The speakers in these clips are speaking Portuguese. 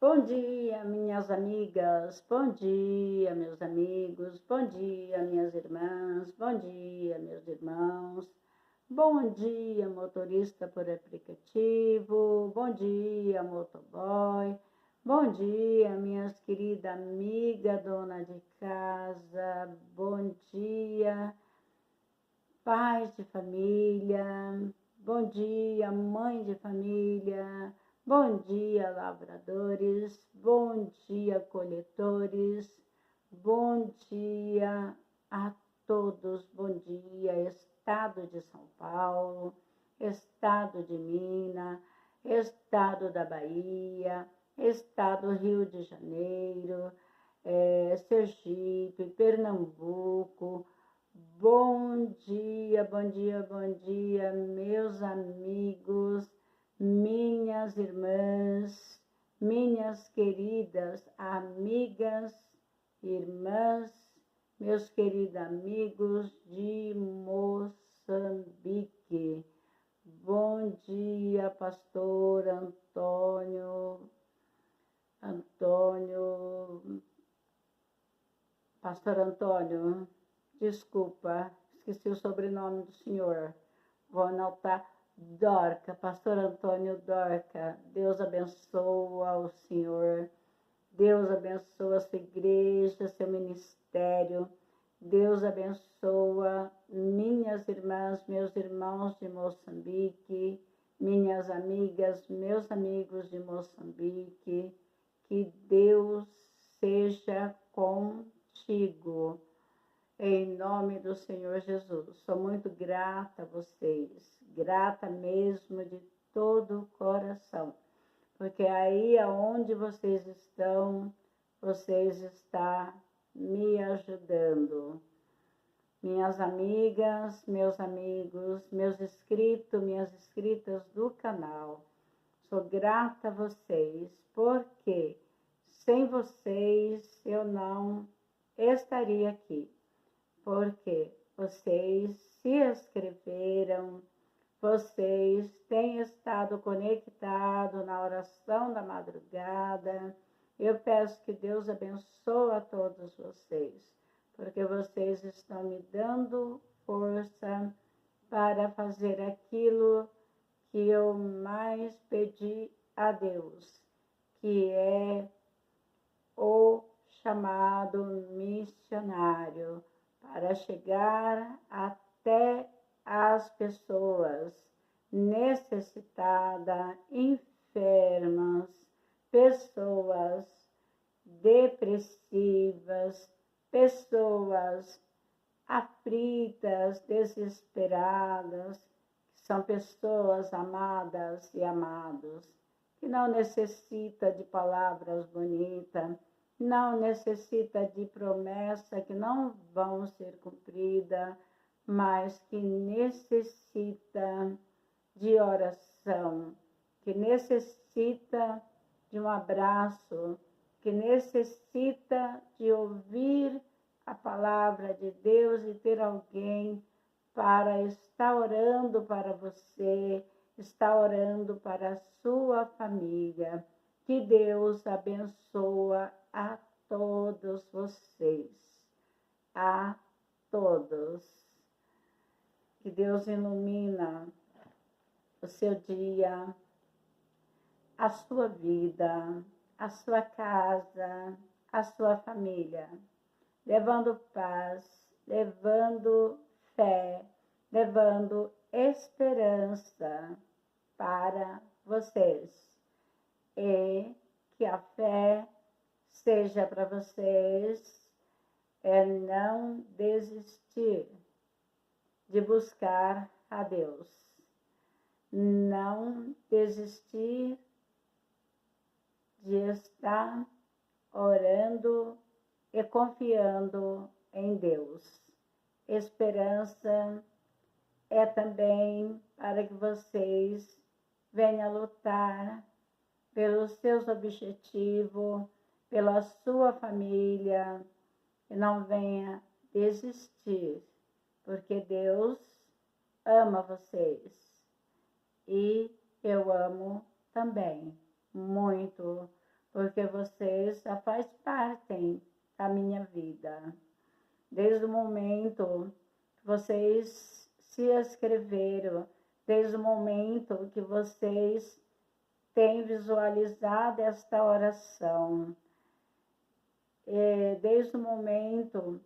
Bom dia, minhas amigas, bom dia, meus amigos, bom dia, minhas irmãs, bom dia, meus irmãos, bom dia, motorista por aplicativo, bom dia, motoboy, bom dia, minhas queridas amigas, dona de casa, bom dia, pais de família, bom dia, mãe de família. Bom dia, lavradores, bom dia, coletores, bom dia a todos, bom dia, Estado de São Paulo, Estado de Minas, Estado da Bahia, Estado Rio de Janeiro, Sergipe, Pernambuco. Bom dia, bom dia, bom dia, meus amigos, minhas irmãs, minhas queridas amigas, irmãs, meus queridos amigos de Moçambique. Bom dia, pastor Pastor Antônio, desculpa, esqueci o sobrenome do senhor, vou anotar. Dorca, pastor Antônio Dorca, Deus abençoa o senhor, Deus abençoa a sua igreja, seu ministério, Deus abençoa minhas irmãs, meus irmãos de Moçambique, minhas amigas, meus amigos de Moçambique, que Deus seja contigo. Em nome do Senhor Jesus, sou muito grata a vocês, grata mesmo de todo o coração, porque aí aonde vocês estão me ajudando. Minhas amigas, meus amigos, meus inscritos, minhas inscritas do canal, sou grata a vocês, porque sem vocês eu não estaria aqui. Porque vocês se inscreveram, vocês têm estado conectados na oração da madrugada. Eu peço que Deus abençoe a todos vocês, porque vocês estão me dando força para fazer aquilo que eu mais pedi a Deus, que é o chamado missionário, para chegar até as pessoas necessitadas, enfermas, pessoas depressivas, pessoas aflitas, desesperadas, que são pessoas amadas e amados, que não necessitam de palavras bonitas, não necessita de promessa que não vão ser cumpridas, mas que necessita de oração, que necessita de um abraço, que necessita de ouvir a palavra de Deus e ter alguém para estar orando para você, estar orando para a sua família. Que Deus abençoe a todos vocês, a todos. Que Deus ilumina o seu dia, a sua vida, a sua casa, a sua família, levando paz, levando fé, levando esperança para vocês. E que a fé seja para vocês não desistir de buscar a Deus, não desistir de estar orando e confiando em Deus. Esperança é também para que vocês venham lutar pelos seus objetivos, pela sua família, e não venha desistir, porque Deus ama vocês e eu amo também muito, porque vocês já faz parte da minha vida. Desde o momento que vocês se inscreveram, desde o momento que vocês têm visualizado esta oração, desde o momento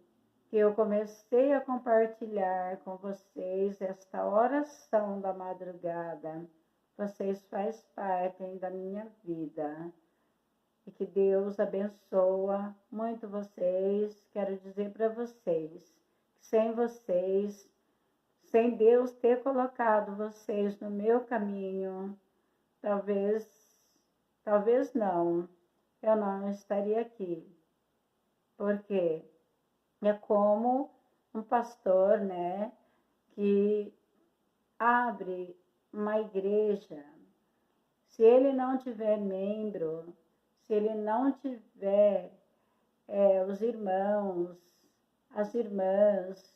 que eu comecei a compartilhar com vocês esta oração da madrugada, vocês fazem parte da minha vida. E que Deus abençoa muito vocês. Quero dizer para vocês que sem vocês, sem Deus ter colocado vocês no meu caminho, talvez não, eu não estaria aqui. Porque é como um pastor, né, que abre uma igreja. Se ele não tiver membro, se ele não tiver os irmãos, as irmãs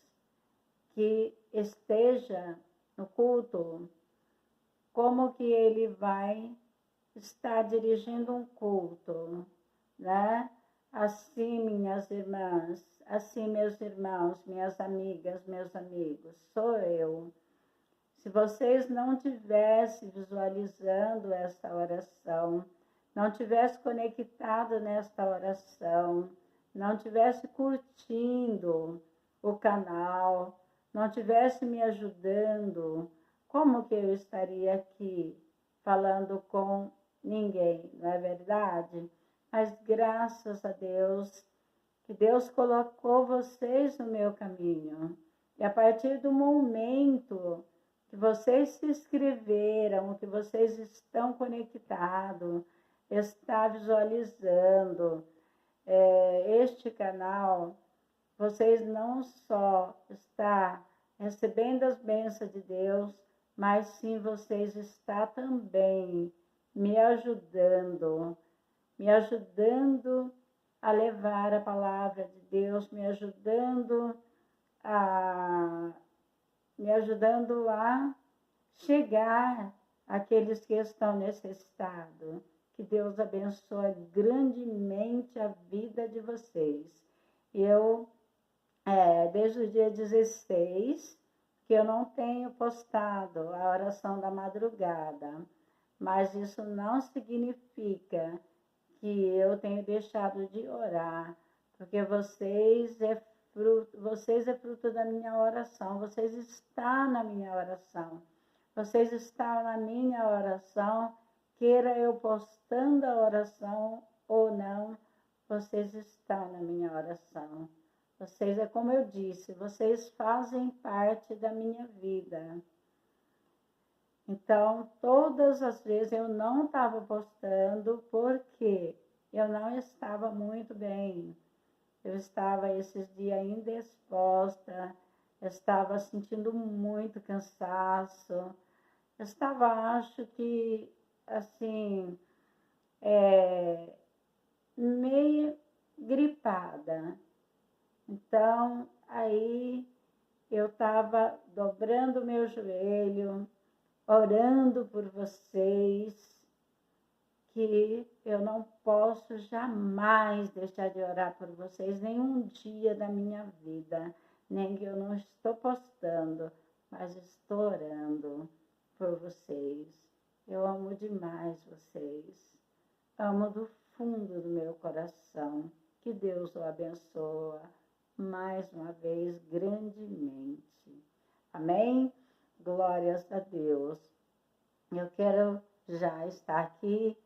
que esteja no culto, como que ele vai estar dirigindo um culto, né? Assim, minhas irmãs, assim, meus irmãos, minhas amigas, meus amigos, sou eu. Se vocês não tivessem visualizando essa oração, não tivesse conectado nesta oração, não tivesse curtindo o canal, não tivesse me ajudando, como que eu estaria aqui falando com ninguém, não é verdade? Mas graças a Deus, que Deus colocou vocês no meu caminho. E a partir do momento que vocês se inscreveram, que vocês estão conectados, está visualizando este canal, vocês não só estão recebendo as bênçãos de Deus, mas sim vocês estão também me ajudando a levar a palavra de Deus, me ajudando a chegar àqueles que estão necessitados. Que Deus abençoe grandemente a vida de vocês. Eu, desde o dia 16, que eu não tenho postado a oração da madrugada, mas isso não significa que eu tenho deixado de orar, porque vocês é fruto da minha oração, vocês estão na minha oração, vocês estão na minha oração, queira eu postando a oração ou não, vocês estão na minha oração. Vocês, é como eu disse, vocês fazem parte da minha vida. Então, todas as vezes eu não estava postando porque eu não estava muito bem. Eu estava esses dias indisposta, eu estava sentindo muito cansaço, eu estava, acho que, assim, meio gripada. Então, aí eu estava dobrando o meu joelho, orando por vocês, que eu não posso jamais deixar de orar por vocês, nenhum dia da minha vida, nem que eu não estou postando, mas estou orando por vocês. Eu amo demais vocês, amo do fundo do meu coração. Que Deus o abençoe mais uma vez grandemente. Amém? Glórias a Deus. Eu quero já estar aqui,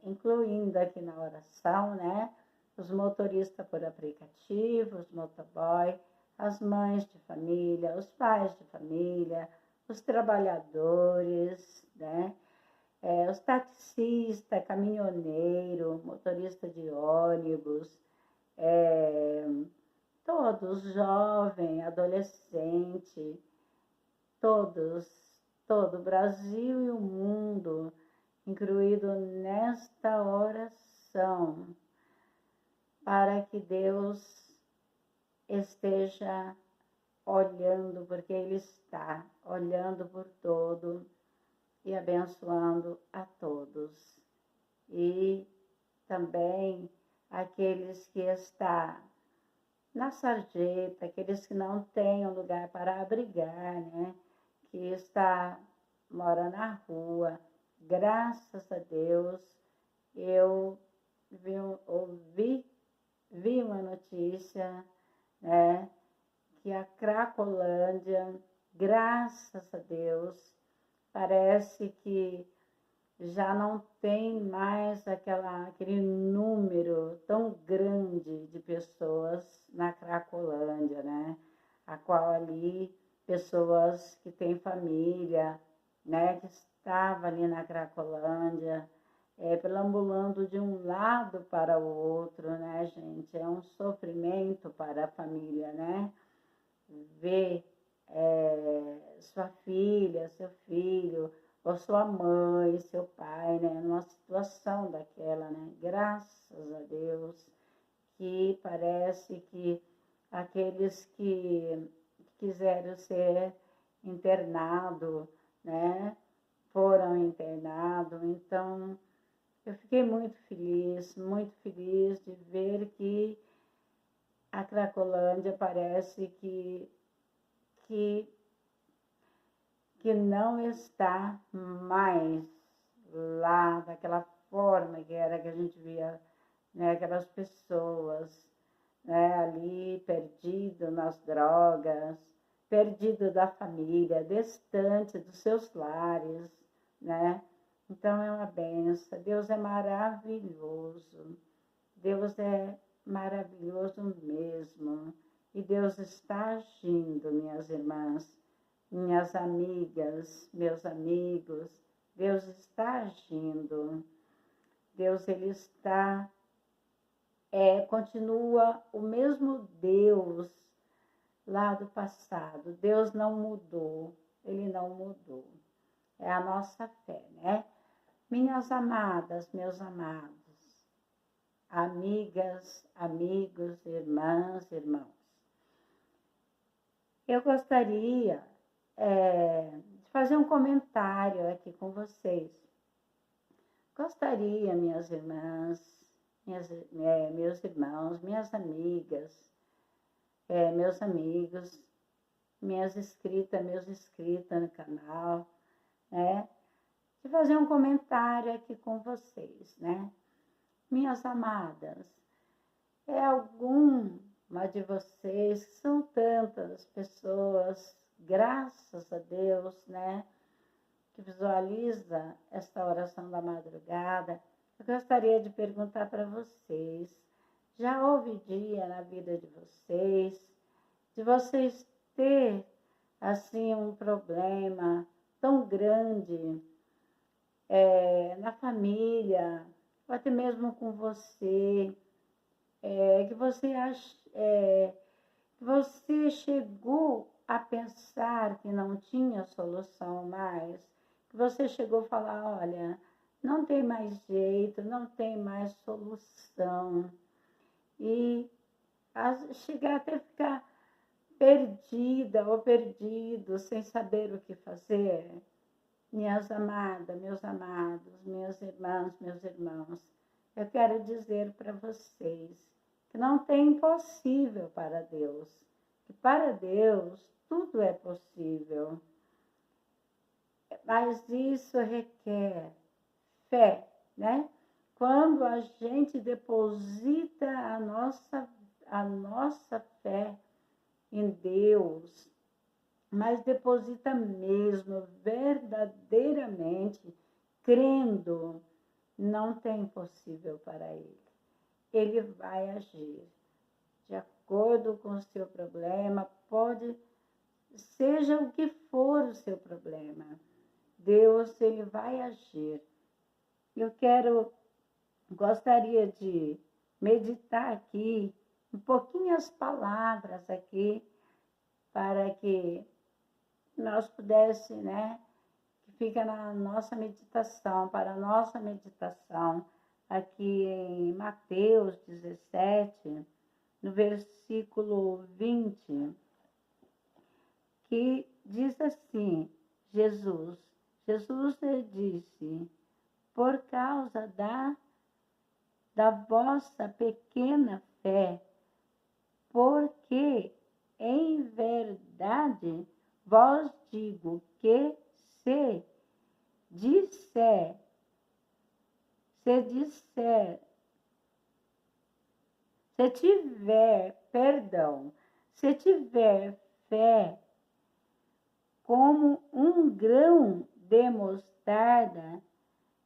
incluindo aqui na oração, né? Os motoristas por aplicativo, os motoboy, as mães de família, os pais de família, os trabalhadores, né? Os taxistas, caminhoneiro, motorista de ônibus, todos, jovem, adolescente, todo o Brasil e o mundo, incluído nesta oração, para que Deus esteja olhando, porque Ele está olhando por todo e abençoando a todos. E também aqueles que estão na sarjeta, aqueles que não têm um lugar para abrigar, né? Que mora na rua. Graças a Deus, eu vi uma notícia, né? Que a Cracolândia, graças a Deus, parece que já não tem mais aquele número tão grande de pessoas na Cracolândia, né? A qual ali, pessoas que têm família, né? Que estava ali na Cracolândia, perambulando de um lado para o outro, né, gente? É um sofrimento para a família, né? Ver sua filha, seu filho, ou sua mãe, seu pai, né, numa situação daquela, né? Graças a Deus, que parece que aqueles que quiseram ser internados, né, foram internados. Então, eu fiquei muito feliz de ver que a Cracolândia parece que não está mais lá daquela forma que era, que a gente via, né, aquelas pessoas, né, ali perdido nas drogas, perdido da família, distante dos seus lares, né? Então é uma benção. Deus é maravilhoso. Deus é maravilhoso mesmo. E Deus está agindo, minhas irmãs, minhas amigas, meus amigos. Deus está agindo. Deus, ele está, continua o mesmo Deus lá do passado. Deus não mudou, ele não mudou. É a nossa fé, né? Minhas amadas, meus amados, amigas, amigos, irmãs, irmãos. Eu gostaria de fazer um comentário aqui com vocês. Gostaria, minhas irmãs, meus irmãos, minhas amigas, meus amigos, meus inscritas no canal, né? De fazer um comentário aqui com vocês, né? Minhas amadas, alguma de vocês, que são tantas pessoas, graças a Deus, né? Que visualiza esta oração da madrugada, eu gostaria de perguntar para vocês, já houve dia na vida de vocês ter, assim, um problema tão grande na família, ou até mesmo com você, que você chegou a pensar que não tinha solução mais, que você chegou a falar, olha, não tem mais jeito, não tem mais solução, e chegar até ficar perdida ou perdido, sem saber o que fazer. Minhas amadas, meus amados, minhas irmãs, meus irmãos, eu quero dizer para vocês que não tem impossível para Deus, que para Deus tudo é possível, mas isso requer fé, né? Quando a gente deposita a nossa fé em Deus, mas deposita mesmo, verdadeiramente, crendo, não tem impossível para ele. Ele vai agir de acordo com o seu problema, seja o que for o seu problema. Deus, ele vai agir. Eu gostaria de meditar aqui, um pouquinho as palavras aqui, para que nós pudéssemos, né, que fica na nossa meditação, para a nossa meditação, aqui em Mateus 17, no versículo 20, que diz assim, Jesus disse, por causa da da vossa pequena fé, porque em verdade vos digo que se disser, se tiver fé como um grão de mostarda,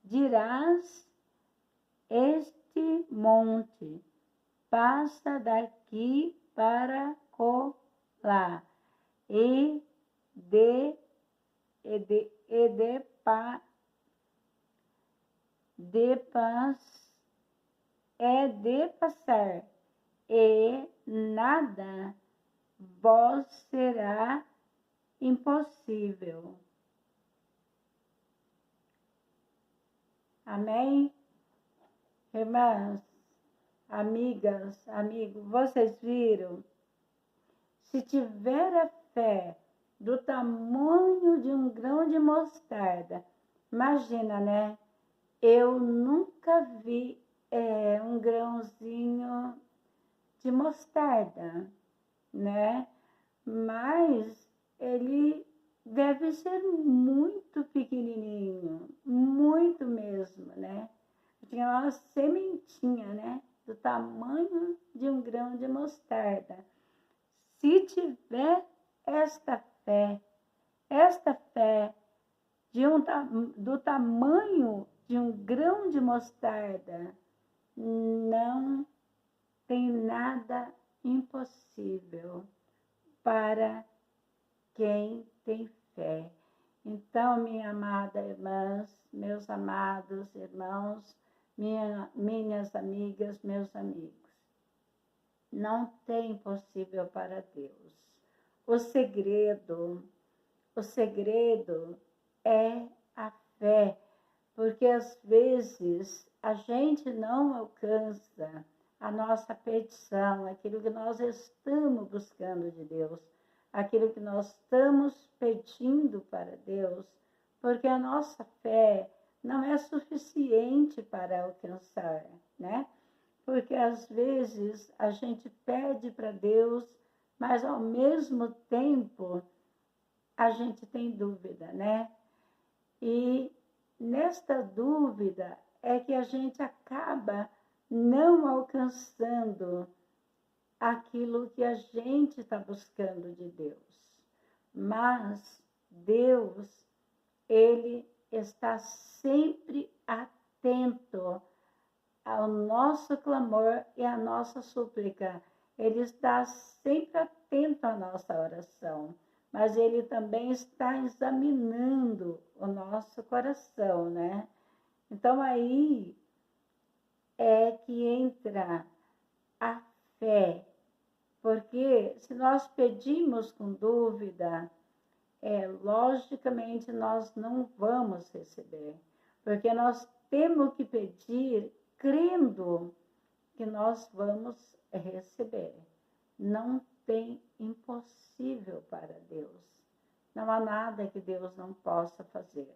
dirás este monte, passa daqui para colar, e de passar, e nada vos será impossível. Amém? Irmãs, amigas, amigos, vocês viram? Se tiver a fé do tamanho de um grão de mostarda, imagina, né? Eu nunca vi um grãozinho de mostarda, né? Mas ele deve ser muito pequenininho, muito mesmo, né? Tinha uma sementinha, né? Do tamanho de um grão de mostarda. Se tiver esta fé do tamanho de um grão de mostarda, não tem nada impossível para quem tem fé. Então, minha amada irmãs, meus amados irmãos, minhas amigas, meus amigos, não tem impossível para Deus. O segredo é a fé, porque às vezes a gente não alcança a nossa petição, aquilo que nós estamos buscando de Deus, aquilo que nós estamos pedindo para Deus, porque a nossa fé não é suficiente para alcançar, né? Porque às vezes a gente pede para Deus, mas ao mesmo tempo a gente tem dúvida, né? E nesta dúvida é que a gente acaba não alcançando aquilo que a gente está buscando de Deus. Mas Deus, Ele está sempre atento ao nosso clamor e à nossa súplica. Ele está sempre atento à nossa oração, mas Ele também está examinando o nosso coração, né? Então aí é que entra a fé, porque se nós pedimos com dúvida, logicamente nós não vamos receber, porque nós temos que pedir crendo que nós vamos receber. Não tem impossível para Deus. Não há nada que Deus não possa fazer.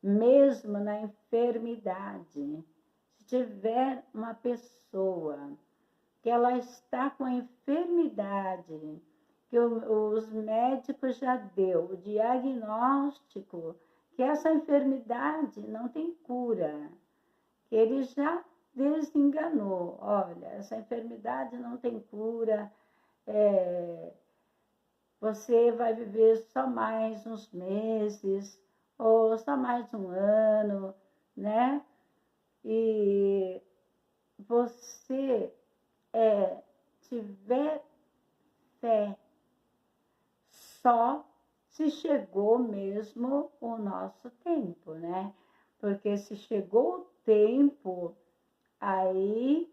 Mesmo na enfermidade, se tiver uma pessoa que ela está com a enfermidade, que os médicos já deu o diagnóstico que essa enfermidade não tem cura, que ele já desenganou. Olha, essa enfermidade não tem cura, você vai viver só mais uns meses, ou só mais um ano, né? E você tiver fé, só se chegou mesmo o nosso tempo, né? Porque se chegou o tempo, aí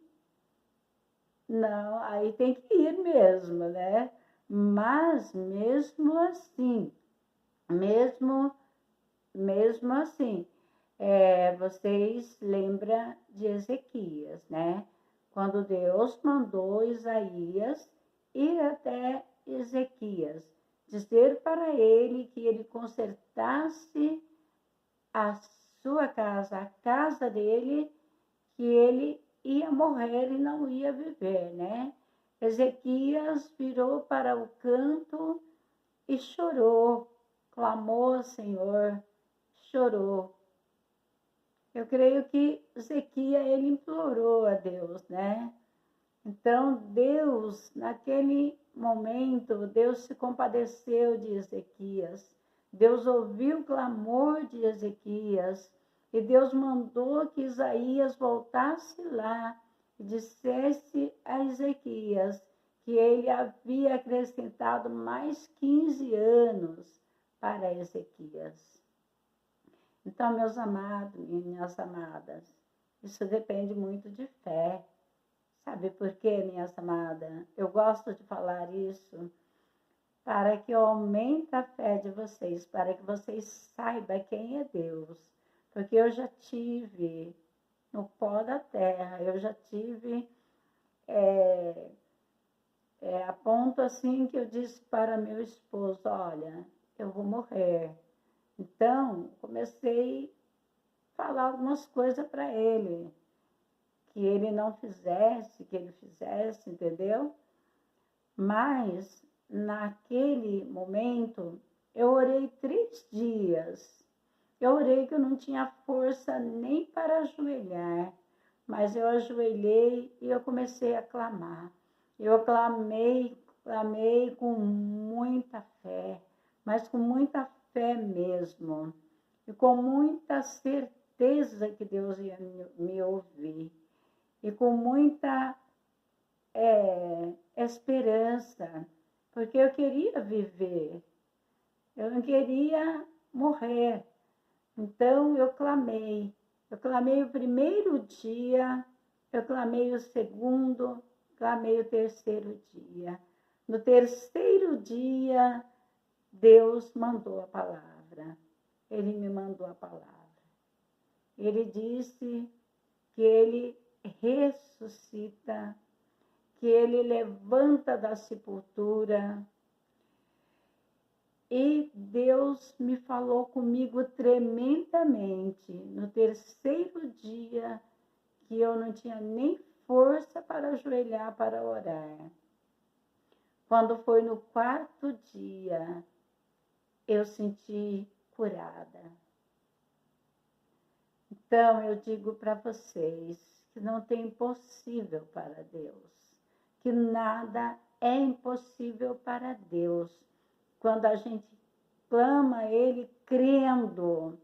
não, aí tem que ir mesmo, né? Mas mesmo assim, vocês lembram de Ezequias, né? Quando Deus mandou Isaías ir até Ezequias, dizer para ele que ele consertasse a sua casa, a casa dele, que ele ia morrer e não ia viver, né? Ezequias virou para o canto e chorou, clamou ao Senhor, chorou. Eu creio que Ezequias, ele implorou a Deus, né? Então, Deus, naquele momento, Deus se compadeceu de Ezequias. Deus ouviu o clamor de Ezequias e Deus mandou que Isaías voltasse lá e dissesse a Ezequias que ele havia acrescentado mais 15 anos para Ezequias. Então, meus amados, minhas amadas, isso depende muito de fé. Sabe por quê, minhas amadas? Eu gosto de falar isso para que aumente a fé de vocês, para que vocês saibam quem é Deus. Porque eu já tive no pó da terra, eu já tive a ponto assim que eu disse para meu esposo, olha, eu vou morrer. Então, comecei a falar algumas coisas para ele, que ele não fizesse, que ele fizesse, entendeu? Mas, naquele momento, eu orei 3 dias. Eu orei que eu não tinha força nem para ajoelhar, mas eu ajoelhei e eu comecei a clamar. Eu clamei com muita fé, mas com muita fé mesmo. E com muita certeza que Deus ia me ouvir. E com muita esperança, porque eu queria viver, eu não queria morrer. Então eu clamei o primeiro dia, eu clamei o segundo, clamei o terceiro dia. No terceiro dia, Deus mandou a palavra, Ele me mandou a palavra. Ele disse que Ele ressuscita, que Ele levanta da sepultura. E Deus me falou comigo tremendamente no terceiro dia, que eu não tinha nem força para ajoelhar para orar. Quando foi no 4º dia, eu senti curada. Então, eu digo para vocês que não tem impossível para Deus, que nada é impossível para Deus. Quando a gente clama a Ele crendo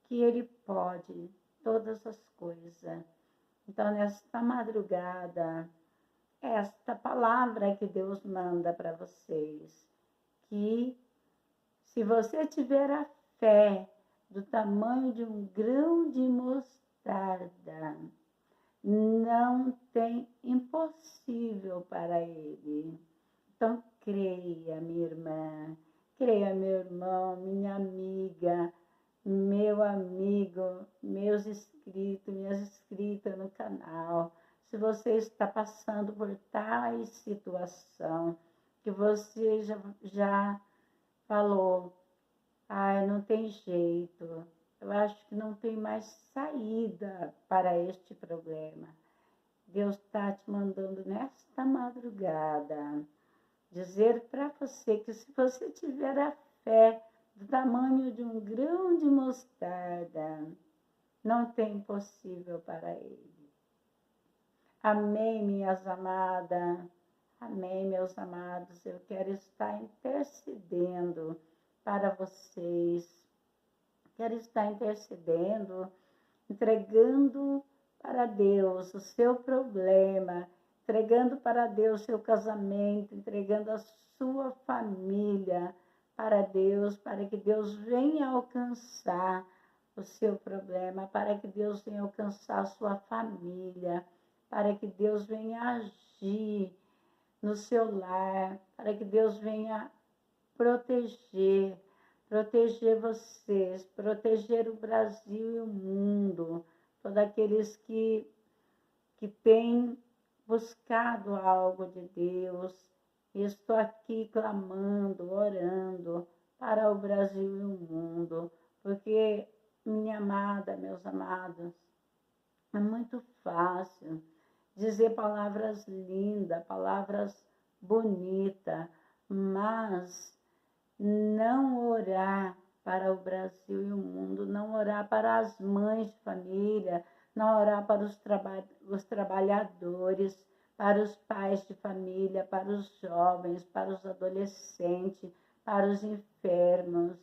que Ele pode todas as coisas. Então, nesta madrugada, esta palavra que Deus manda para vocês, que se você tiver a fé do tamanho de um grão de mostarda, não tem impossível para Ele. Então, creia, minha irmã, creia, meu irmão, minha amiga, meu amigo, meus inscritos, minhas inscritas no canal. Se você está passando por tal situação, que você já falou, ai, não tem jeito, eu acho que não tem mais saída para este problema. Deus está te mandando nesta madrugada dizer para você que se você tiver a fé do tamanho de um grão de mostarda, não tem impossível para Ele. Amém, minhas amadas. Amém, meus amados. Eu quero estar intercedendo para vocês. Quero estar intercedendo, entregando para Deus o seu problema, entregando para Deus o seu casamento, entregando a sua família para Deus, para que Deus venha alcançar o seu problema, para que Deus venha alcançar a sua família, para que Deus venha agir no seu lar, para que Deus venha proteger vocês, proteger o Brasil e o mundo, todos aqueles que têm buscado algo de Deus. Estou aqui clamando, orando para o Brasil e o mundo, porque, minha amada, meus amados, É muito fácil dizer palavras lindas, palavras bonitas, mas não orar para o Brasil e o mundo, não orar para as mães de família, não orar para os trabalhadores, para os pais de família, para os jovens, para os adolescentes, para os enfermos.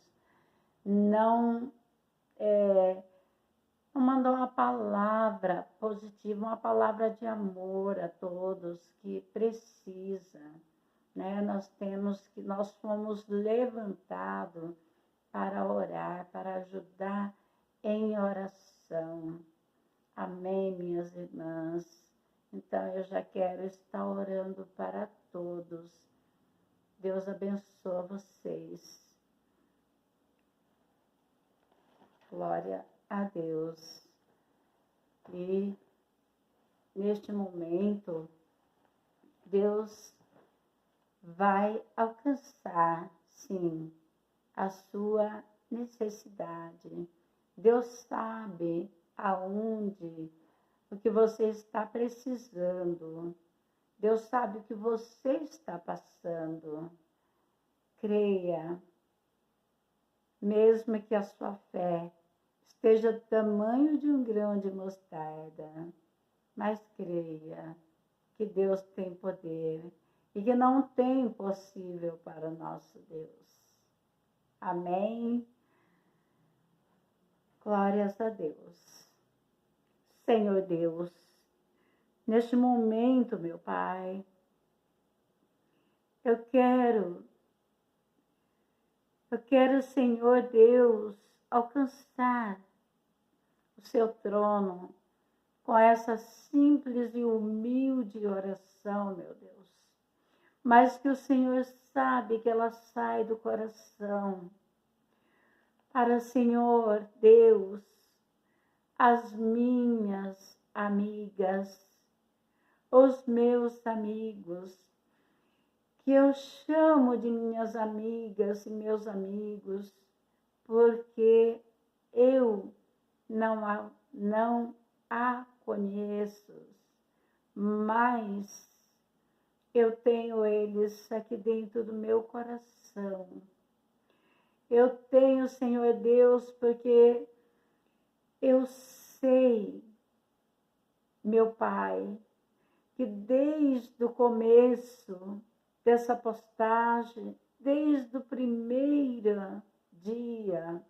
Não mandar uma palavra positiva, uma palavra de amor a todos que precisam, né? Nós fomos levantados para orar, para ajudar em oração. Amém, minhas irmãs? Então, eu já quero estar orando para todos. Deus abençoe vocês. Glória a Deus. E neste momento, Deus vai alcançar, sim, a sua necessidade. Deus sabe aonde, o que você está precisando. Deus sabe o que você está passando. Creia, mesmo que a sua fé esteja do tamanho de um grão de mostarda, mas creia que Deus tem poder e que não tem impossível para o nosso Deus. Amém? Glórias a Deus. Senhor Deus, neste momento, meu Pai, eu quero, Senhor Deus, alcançar o seu trono com essa simples e humilde oração, meu Deus. Mas que o Senhor sabe que ela sai do coração para, Senhor Deus, as minhas amigas, os meus amigos, que eu chamo de minhas amigas e meus amigos, porque eu não a conheço, mas eu tenho eles aqui dentro do meu coração. Eu tenho, Senhor Deus, porque eu sei, meu Pai, que desde o começo dessa postagem, desde o primeiro dia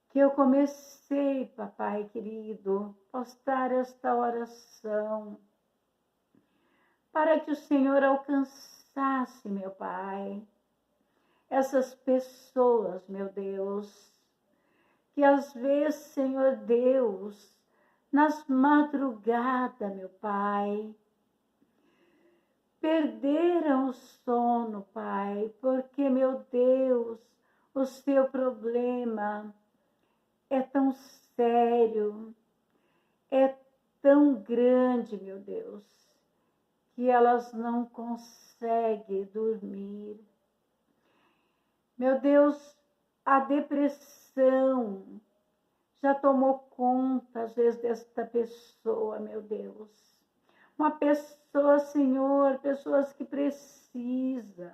que eu comecei, papai querido, postar esta oração, para que o Senhor alcançasse, meu Pai, essas pessoas, meu Deus, que às vezes, Senhor Deus, nas madrugadas, meu Pai, perderam o sono, Pai, porque, meu Deus, o seu problema é tão sério, é tão grande, meu Deus, que elas não conseguem dormir. Meu Deus, a depressão já tomou conta, às vezes, desta pessoa, meu Deus. Uma pessoa, Senhor, pessoas que precisam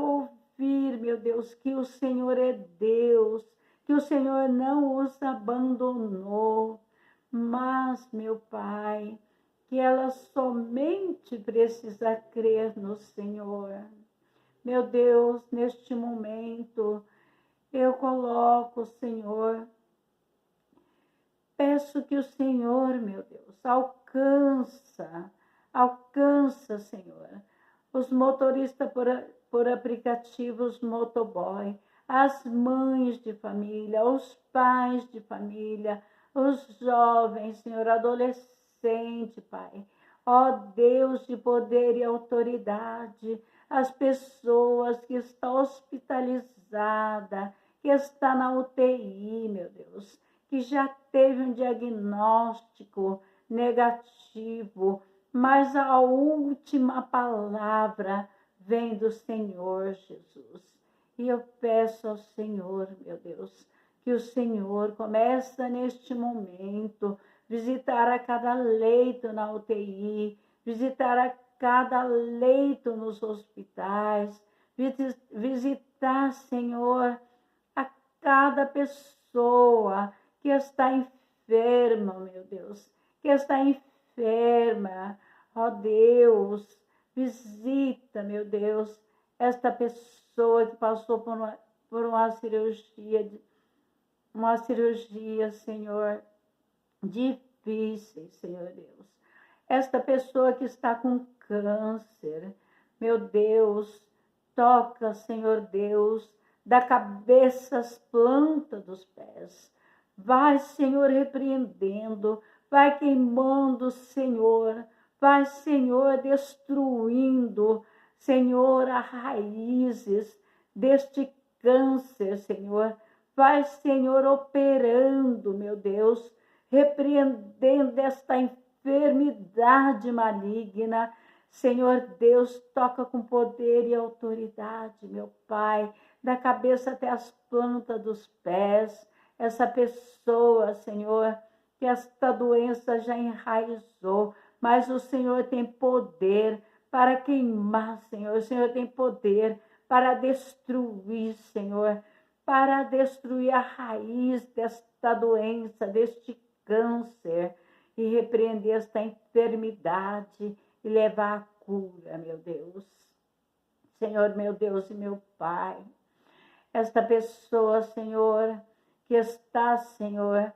ouvir, meu Deus, que o Senhor é Deus, que o Senhor não os abandonou, mas, meu Pai, que ela somente precisa crer no Senhor. Meu Deus, neste momento, eu coloco, Senhor, peço que o Senhor, meu Deus, alcança, Senhor, os motoristas por aplicativos motoboy, as mães de família, os pais de família, os jovens, Senhor, adolescente, Pai. Ó Deus de poder e autoridade, as pessoas que estão hospitalizadas, que está na UTI, meu Deus, que já teve um diagnóstico negativo, mas a última palavra vem do Senhor Jesus. E eu peço ao Senhor, meu Deus, que o Senhor começa neste momento visitar a cada leito na UTI, visitar a cada leito nos hospitais, visitar, Senhor, a cada pessoa que está enferma, meu Deus, que está enferma, ó Deus, visita, meu Deus, esta pessoa que passou por uma cirurgia, Senhor, difícil, Senhor Deus. Esta pessoa que está com câncer, meu Deus, toca, Senhor Deus, da cabeça às plantas dos pés. Vai, Senhor, repreendendo, vai queimando, Senhor, vai, Senhor, destruindo, Senhor, as raízes deste câncer, Senhor. Vai, Senhor, operando, meu Deus, repreendendo esta enfermidade maligna. Senhor Deus, toca com poder e autoridade, meu Pai, da cabeça até as plantas dos pés. Essa pessoa, Senhor, que esta doença já enraizou, mas o Senhor tem poder para queimar, Senhor. O Senhor tem poder para destruir, Senhor, para destruir a raiz desta doença, deste câncer, e repreender esta enfermidade e levar a cura, meu Deus. Senhor, meu Deus e meu Pai, esta pessoa, Senhor, que está, Senhor,